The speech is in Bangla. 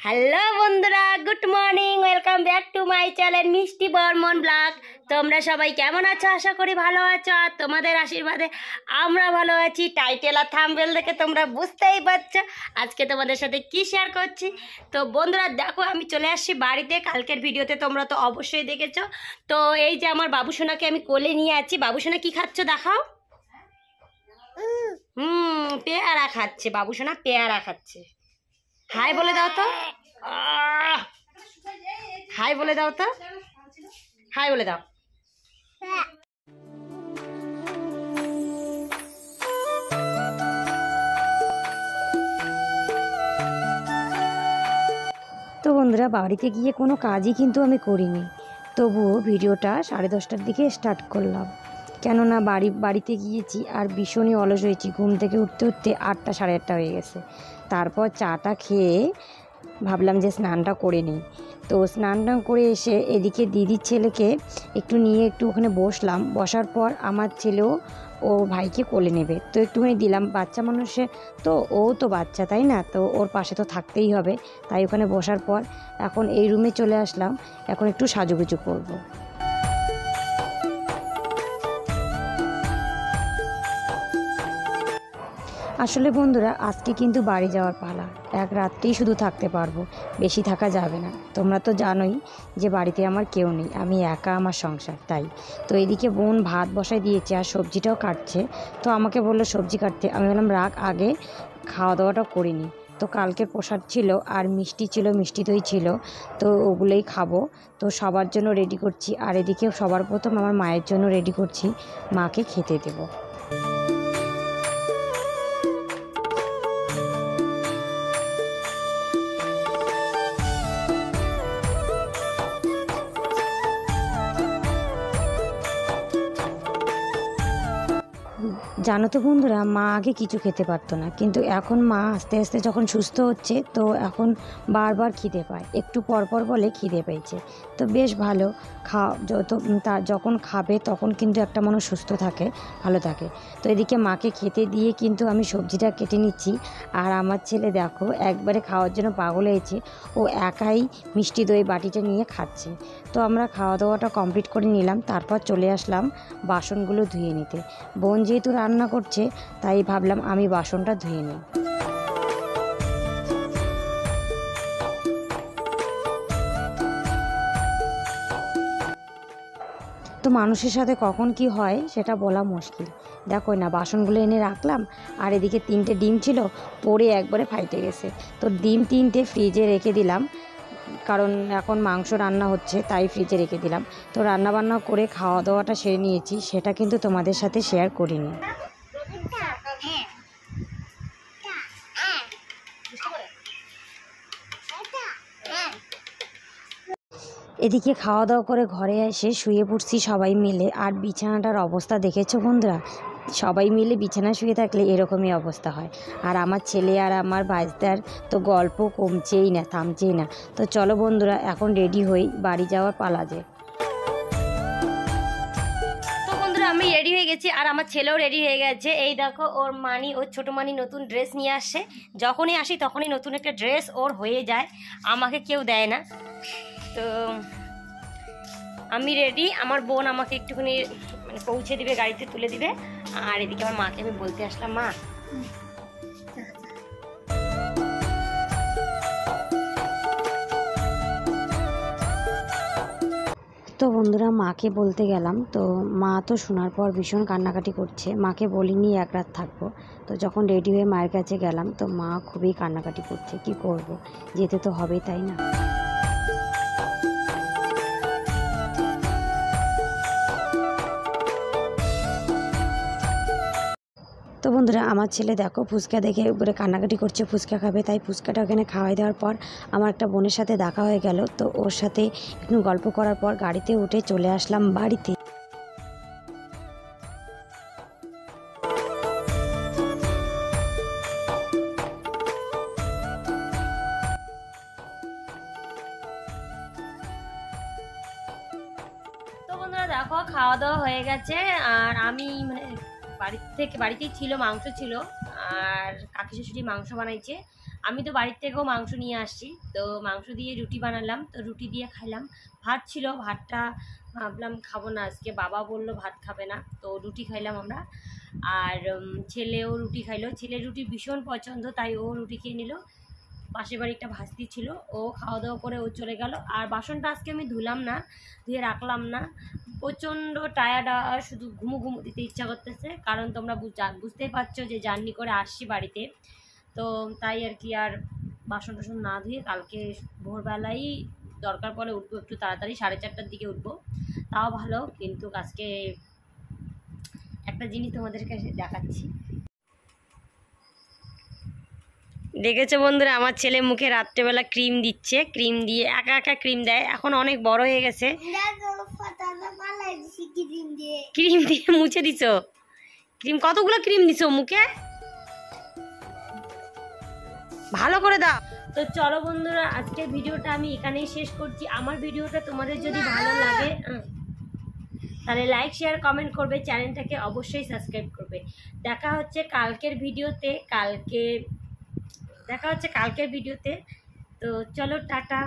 হ্যালো বন্ধুরা, good morning, welcome back to my channel মিষ্টি বর্মন ব্লগ। তোমরা সবাই কেমন আছো? আশা করি ভালো আছো। আর তোমাদের আশীর্বাদে আমরা ভালো আছি। টাইটেল আর থাম্বনেল দেখে তোমরা বুঝতেই পারছো আজকে তোমাদের সাথে কি শেয়ার করছি। তো বন্ধুরা দেখো, আমি চলে আসছি বাড়িতে। কালকের ভিডিওতে তোমরা তো অবশ্যই দেখেছো। তো এই যে আমার বাবুসোনাকে আমি কোলে নিয়ে আছি। বাবুসোনা কি খাচ্ছ দেখাও। পেয়ারা খাচ্ছে বাবুসোনা, পেয়ারা খাচ্ছে। হাই বলে দাও তো, হাই বলে দাও তো, হাই বলে দাও। তো বন্ধুরা, বাড়িতে গিয়ে কোনো কাজই কিন্তু আমি করিনি, তবুও ভিডিওটা 10:30টার দিকে স্টার্ট করলাম। কেননা বাড়িতে গিয়েছি আর ভীষণই অলস হয়েছি। ঘুম থেকে উঠতে উঠতে 8টা 8:30 হয়ে গেছে। তারপর চাটা খেয়ে ভাবলাম যে স্নানটা করে নিই। তো স্নানটা করে এসে এদিকে দিদির ছেলেকে একটু নিয়ে একটু ওখানে বসলাম। বসার পর আমার ছেলেও ও ভাইকে কোলে নেবে, তো একটুখানি দিলাম। বাচ্চা মানুষে তো, ও তো বাচ্চা তাই না, তো ওর পাশে তো থাকতেই হবে। তাই ওখানে বসার পর এখন এই রুমে চলে আসলাম। এখন একটু সাজুগুজু করব। আসলে বন্ধুরা, আজকে কিন্তু বাড়ি যাওয়ার পালা। এক রাত্রেই শুধু থাকতে পারবো, বেশি থাকা যাবে না। তোমরা তো জানোই যে বাড়িতে আমার কেউ নেই, আমি একা, আমার সংসার। তাই তো এদিকে বোন ভাত বসায় দিয়েছে আর সবজিটাও কাটছে। তো আমাকে বললো সবজি কাটতে। আমি বললাম রাগ, আগে খাওয়া দাওয়াটা করিনি। তো কালকে প্রসাদ ছিল আর মিষ্টি ছিল, মিষ্টি দই ছিল, তো ওগুলোই খাবো। তো সবার জন্য রেডি করছি। আর এদিকে সবার প্রথম আমার মায়ের জন্য রেডি করছি, মাকে খেতে দেবো। জানো তো বন্ধুরা, মা আগে কিছু খেতে পারতো না, কিন্তু এখন মা আস্তে আস্তে যখন সুস্থ হচ্ছে, তো এখন বারবার খিদে পায়, একটু পরপর বলে খিদে পেয়েছে। তো বেশ ভালো। যখন খাবে তখন কিন্তু একটা মানুষ সুস্থ থাকে, ভালো থাকে। তো এদিকে মাকে খেতে দিয়ে কিন্তু আমি সবজিটা কেটে নিচ্ছি। আর আমার ছেলে দেখো একবারে খাওয়ার জন্য পাগল হয়েছে। ও একাই মিষ্টি দই বাটিটা নিয়ে খাচ্ছে। তো আমরা খাওয়া দাওয়াটা কমপ্লিট করে নিলাম। তারপর চলে আসলাম বাসনগুলো ধুয়ে নিতে। বোন যেহেতু রান্না করছে, তাই ভাবলাম আমি বাসনটা ধুয়ে নিই। তো মানুষের সাথে কখন কি হয় সেটা বলা মুশকিল। দেখো না, বাসনগুলো এনে রাখলাম। আর এদিকে 3টে ডিম ছিল, পড়ে একবারে ফাইটে গেছে। তো ডিম 3টে ফ্রিজে রেখে দিলাম, কারণ এখন মাংস রান্না হচ্ছে, তাই ফ্রিজে রেখে দিলাম। তো রান্না বান্না করে খাওয়া দাওয়াটা সেরে নিয়েছি, সেটা কিন্তু তোমাদের সাথে শেয়ার করিনি। এদিকে খাওয়া দাওয়া করে ঘরে এসে শুয়ে পড়ছি সবাই মিলে। আর বিছানাটার অবস্থা দেখেছো বন্ধুরা? সবাই মিলে বিছানা শুয়ে থাকলে এরকমই অবস্থা হয়। আর আমার ছেলে আর আমার ভাইস্তার তো গল্প কমছেই না, থামছেই না। তো চলো বন্ধুরা, এখন রেডি হই, বাড়ি যাওয়ার পালা যে। তো বন্ধুরা, আমি রেডি হয়ে গেছি আর আমার ছেলেও রেডি হয়ে গেছে। এই দেখো, ওর ছোটো মানি নতুন ড্রেস নিয়ে আসছে। যখনই আসি তখনই নতুন একটা ড্রেস ওর হয়ে যায়, আমাকে কেউ দেয় না। তো আমি রেডি। আমার বোন আমাকে একটুখানি মানে পৌঁছে দিবে, গাড়িতে তুলে দিবে। আর এদিকে আমার মাকে আমি বলতে আসলাম, মা তো বন্ধুরা, মাকে বলতে গেলাম। তো মা তো শোনার পর ভীষণ কান্নাকাটি করছে। মাকে বলিনি এক রাত থাকবো। তো যখন রেডি হয়ে মায়ের কাছে গেলাম, তো মা খুবই কান্নাকাটি করছে। কি করব, যেতে তো হবেই, তাই না? তো বন্ধুরা, আমার ছেলে দেখো ফুচকা দেখে উপরে কান্নাকাটি করছে, ফুচকা খাবে। তাই ফুচকাটা ওখানে খাওয়াই দেওয়ার পর আমার একটা বোনের সাথে দেখা হয়ে গেল। তো ওর সাথে একটু গল্প করার পর গাড়িতে উঠে চলে আসলাম বাড়িতে। তো বন্ধুরা দেখো, খাওয়া দাওয়া হয়ে গেছে। আর আমি বাড়িতেই ছিল, মাংস ছিল। আর কাকি শ্বশুরি মাংস বানাইছে। আমি তো বাড়ির থেকেও মাংস নিয়ে আসছি, তো মাংস দিয়ে রুটি বানালাম, তো রুটি দিয়ে খাইলাম। ভাত ছিল, ভাতটা ভাবলাম খাবো না আজকে, বাবা বললো ভাত খাবে না, তো রুটি খাইলাম আমরা। আর ছেলেও রুটি খাইলো, ছেলের রুটি ভীষণ পছন্দ, তাই ও রুটি খেয়ে নিল। পাশের বাড়ি একটা ভাস্তি ছিল, ও খাওয়া দাওয়া করে ও চলে গেল। আর বাসনটা আজকে আমি ধুলাম না, ধুয়ে রাখলাম না, প্রচণ্ড টায়ার্ড, আর শুধু ঘুমু ঘুমু দিতে ইচ্ছা করতেছে, কারণ তোমরা বুঝতেই পারছো যে জার্নি করে আসছি বাড়িতে, তো তাই আর কি। আর বাসন টাসন না ধুয়ে কালকে ভোরবেলাই দরকার পড়ে উঠবো একটু তাড়াতাড়ি, 4:30টার দিকে উঠবো, তাও ভালো। কিন্তু আজকে একটা জিনিস তোমাদের কাছে দেখাচ্ছি। দেখেছো বন্ধুরা, আমার ছেলে মুখে রাত্রেবেলা ক্রিম দিচ্ছে, ক্রিম দিয়ে একা একা ক্রিম দেয়, এখন অনেক বড় হয়ে গেছে। ক্রিম দিয়ে মুছে দিছো? ক্রিম কতগুলো ক্রিম দিছো মুখে? ভালো করে দাও। তো চলো বন্ধুরা, আজকের ভিডিওটা আমি এখানেই শেষ করছি। আমার ভিডিওটা তোমাদের যদি ভালো লাগে তাহলে লাইক শেয়ার কমেন্ট করবে, চ্যানেলটাকে অবশ্যই সাবস্ক্রাইব করবে। দেখা হচ্ছে কালকের ভিডিওতে। তো চলো টাটা।